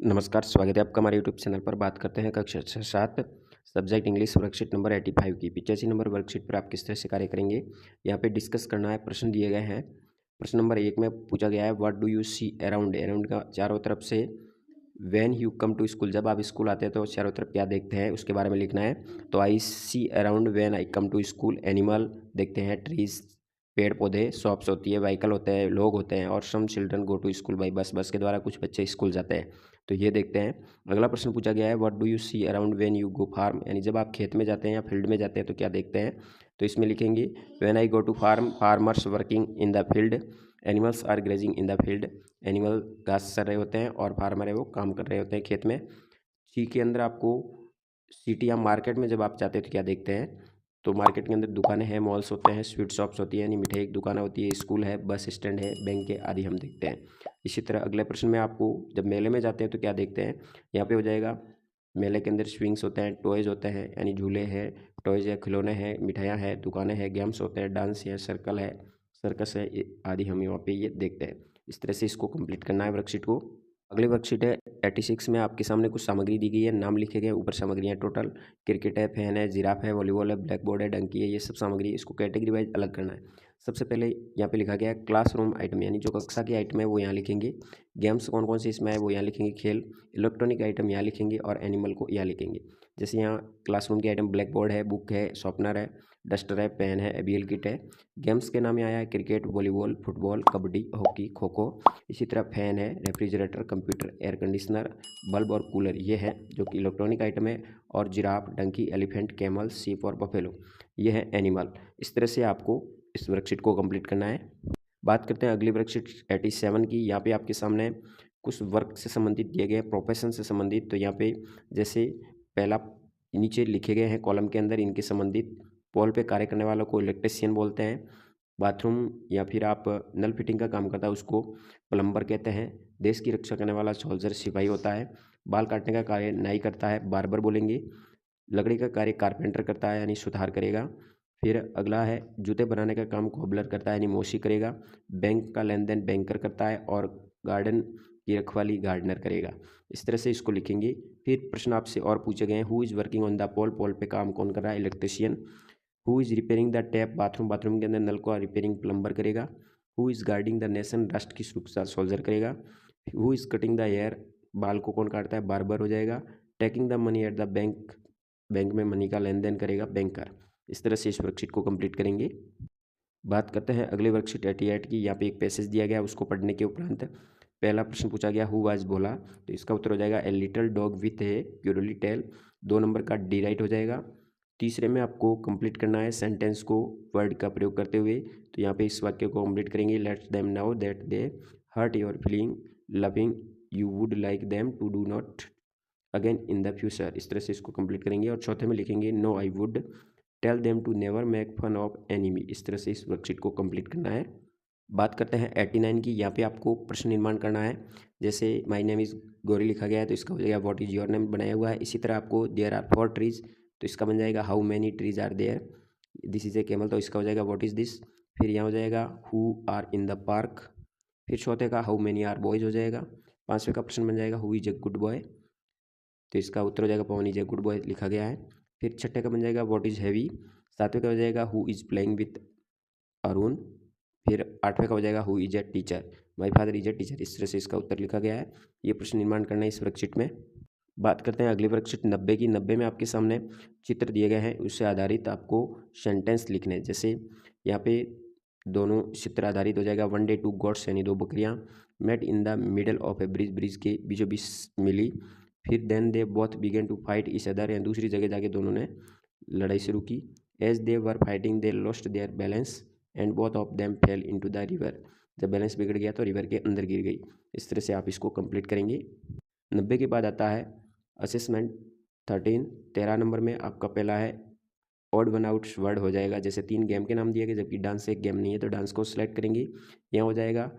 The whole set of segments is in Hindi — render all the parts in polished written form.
नमस्कार, स्वागत है आपका हमारे यूट्यूब चैनल पर। बात करते हैं कक्षा 7 सब्जेक्ट इंग्लिश वर्कशीट नंबर 85 की 85 नंबर वर्कशीट पर आप किस तरह से कार्य करेंगे यहाँ पे डिस्कस करना है। प्रश्न दिए गए हैं। प्रश्न नंबर 1 में पूछा गया है what do you see around. Around का चारों तरफ से when you come to school, जब आप स्कूल आते हैं तो चारों तरफ क्या देखते हैं उसके बारे में लिखना है। तो I see around when I come to school animal देखते हैं, ट्रीज पेड़ पौधे, शॉप्स होती है, व्हीकल होते हैं, लोग होते हैं, और some children go to school by bus, bus के द्वारा कुछ बच्चे स्कूल जाते हैं। तो ये देखते हैं। अगला प्रश्न पूछा गया है what do you see around when you go farm, यानी जब आप खेत में जाते हैं या फील्ड में जाते हैं तो क्या देखते हैं। तो इसमें लिखेंगे when I go to farm farmers working in the field, animals are grazing in the field. Animal घास चर रहे होते हैं और फार्मर है वो काम कर रहे होते हैं खेत में। सी के अंदर आपको सिटी या मार्केट में जब आप जाते हैं तो क्या देखते हैं। तो मार्केट के अंदर दुकानें हैं, मॉल्स होते हैं, स्वीट शॉप्स होती है यानी मिठाई की दुकानें होती है, स्कूल है, बस स्टैंड है, बैंक है आदि हम देखते हैं। इसी तरह अगले प्रश्न में आपको जब मेले में जाते हैं तो क्या देखते हैं। यहाँ पे हो जाएगा मेले के अंदर स्विंग्स होते हैं, टॉयज़ होते हैं यानी झूले हैं, टॉयज़ है, खिलौने हैं, मिठाइयाँ हैं, दुकानें हैं, गेम्स होते हैं, डांस है, सर्कल है, सर्कस है आदि हम यहाँ पे ये देखते हैं। इस तरह से इसको कंप्लीट करना है वर्कशीट को। अगली वर्कशीट है 86 में आपके सामने कुछ सामग्री दी गई है, नाम लिखे गए ऊपर सामग्रियाँ टोटल। क्रिकेट है, फैन है, जिराफ है, वॉलीबॉल है, ब्लैक बोर्ड है, डंकी है, ये सब सामग्री है। इसको कैटेगरी वाइज अलग करना है। सबसे पहले यहाँ पे लिखा गया है क्लासरूम आइटम, यानी जो कक्षा की आइटम है वो यहाँ लिखेंगे। गेम्स कौन कौन सी इसमें है वो यहाँ लिखेंगे, खेल। इलेक्ट्रॉनिक आइटम यहाँ लिखेंगे और एनिमल को यहाँ लिखेंगे। जैसे यहाँ क्लासरूम की आइटम ब्लैक बोर्ड है, बुक है, शॉर्पनर है, डस्टर है, पेन है, एबीएल किट है। गेम्स के नाम यहाँ आया है cricket, volleyball, football, kabaddi, hockey, kho kho. इसी तरह फैन है, refrigerator, computer, air conditioner, bulb और कूलर ये है जो कि इलेक्ट्रॉनिक आइटम है। और जिराफ, डंकी, एलिफेंट, कैमल, सीप और बफेलो ये है एनिमल। इस तरह से आपको इस वर्कशीट को कंप्लीट करना है। बात करते हैं अगली वर्कशीट 87 की। यहाँ पे आपके सामने कुछ वर्क से संबंधित दिए गए हैं, प्रोफेशन से संबंधित। तो यहाँ पे जैसे पहला नीचे लिखे गए हैं कॉलम के अंदर इनके संबंधित। पोल पे कार्य करने वालों को इलेक्ट्रिशियन बोलते हैं। बाथरूम या फिर आप नल फिटिंग का काम करता है उसको प्लम्बर कहते हैं। देश की रक्षा करने वाला सोल्जर सिपाही होता है। बाल काटने का कार्य नाई करता है, बार्बर बोलेंगे। लकड़ी का कार्य कारपेंटर करता है यानी सुथार करेगा। फिर अगला है जूते बनाने का काम कोबलर करता है यानी मोशी करेगा। बैंक का लेन देन बैंकर करता है और गार्डन की रखवाली गार्डनर करेगा। इस तरह से इसको लिखेंगे। फिर प्रश्न आपसे और पूछे गए हैं who is working on the pole, pole पे काम कौन कर रहा है, electrician. Who is repairing the tap, bathroom, bathroom के अंदर नल को रिपेयरिंग प्लम्बर करेगा। Who is guarding the nation, राष्ट्र की सुरक्षा सोल्जर करेगा। Who is cutting the hair, बाल को कौन काटता है, बार्बर हो जाएगा। Taking the money at the bank, bank में मनी का लेन देन करेगा बैंकर। इस तरह से इस वर्कशीट को कंप्लीट करेंगे। बात करते हैं अगले वर्कशीट 88 की। यहाँ पे एक पैसेज दिया गया उसको पढ़ने के उपरांत पहला प्रश्न पूछा गया हु वाज बोला, तो इसका उत्तर हो जाएगा a little dog with a curly tail. 2 number का डी राइट हो जाएगा। तीसरे में आपको कंप्लीट करना है सेंटेंस को वर्ड का प्रयोग करते हुए। तो यहाँ पे इस वाक्य को कंप्लीट करेंगे let's them now that they hurt your feeling loving you would like them to do not again in the future. इस तरह से इसको कंप्लीट करेंगे। और चौथे में लिखेंगे no I would tell them to never make fun of enemy. इस तरह से इस वर्कशीट को कंप्लीट करना है। बात करते हैं 89 की। यहाँ पे आपको प्रश्न निर्माण करना है। जैसे माय नेम इज़ गौरी लिखा गया है तो इसका हो जाएगा व्हाट इज़ योर नेम बनाया हुआ है। इसी तरह आपको देयर आर 4 ट्रीज तो इसका बन जाएगा how many trees are there. This is a camel तो इसका हो जाएगा व्हाट इज़ दिस। फिर यहाँ हो जाएगा who are in the park. फिर चौथे का हाउ मैनी आर बॉयज़ हो जाएगा। पाँचवें का प्रश्न बन जाएगा who is a good boy, तो इसका उत्तर हो जाएगा पवन इज ए गुड बॉय लिखा गया है। फिर छठे का बन जाएगा व्हाट इज़ हैवी। सातवें का हो जाएगा who is playing with Arun. फिर आठवें का हो जाएगा who is a teacher, my father is a teacher. इस तरह से इसका उत्तर लिखा गया है। ये प्रश्न निर्माण करना है इस वर्कशीट में। बात करते हैं अगली वर्कशीट 90 की। 90 में आपके सामने चित्र दिए गए हैं, उससे आधारित आपको सेंटेंस लिखने हैं। जैसे यहाँ पे दोनों चित्र आधारित हो जाएगा वन डे टू गॉड्स यानी 2 बकरियाँ met in the middle of a bridge, bridge के बीचों बीच मिली। फिर then they both began to fight each other, या दूसरी जगह जाके दोनों ने लड़ाई शुरू की। As they were fighting they lost their balance and both of them fell into the river. जब बैलेंस बिगड़ गया तो रिवर के अंदर गिर गई। इस तरह से आप इसको कंप्लीट करेंगे। 90 के बाद आता है असेसमेंट 13 नंबर में आपका पहला है ऑड वन आउट वर्ड हो जाएगा। जैसे 3 गेम के नाम दिए गए जबकि डांस एक गेम नहीं है तो डांस को सिलेक्ट करेंगे। यहाँ हो जाएगा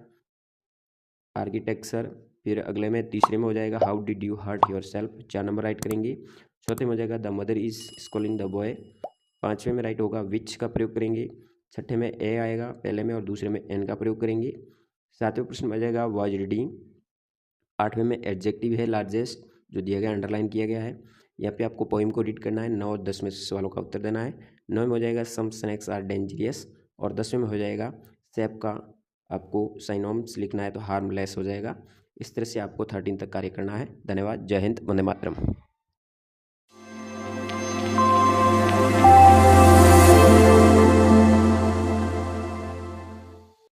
आर्किटेक्चर। फिर अगले में तीसरे में हो जाएगा how did you hurt yourself, 4 number write करेंगे। चौथे में हो जाएगा the mother is schooling the boy. पाँचवें में राइट होगा विच का प्रयोग करेंगे। छठे में ए आएगा पहले में और दूसरे में एन का प्रयोग करेंगे। सातवें प्रश्न में आ जाएगा वाज रीडिंग। 8वें में एडजेक्टिव है लार्जेस्ट, जो दिया गया अंडरलाइन किया गया है। यहाँ पे आपको पोइम को रीड करना है, 9 और 10 में सवालों का उत्तर देना है। 9 में हो जाएगा सम स्नैक्स आर डेंजरियस, और 10वें में हो जाएगा सेप का आपको साइनोम्स लिखना है तो हार्मलेस हो जाएगा। इस तरह से आपको 13 तक कार्य करना है। धन्यवाद। जय हिंद। वंदे मातरम।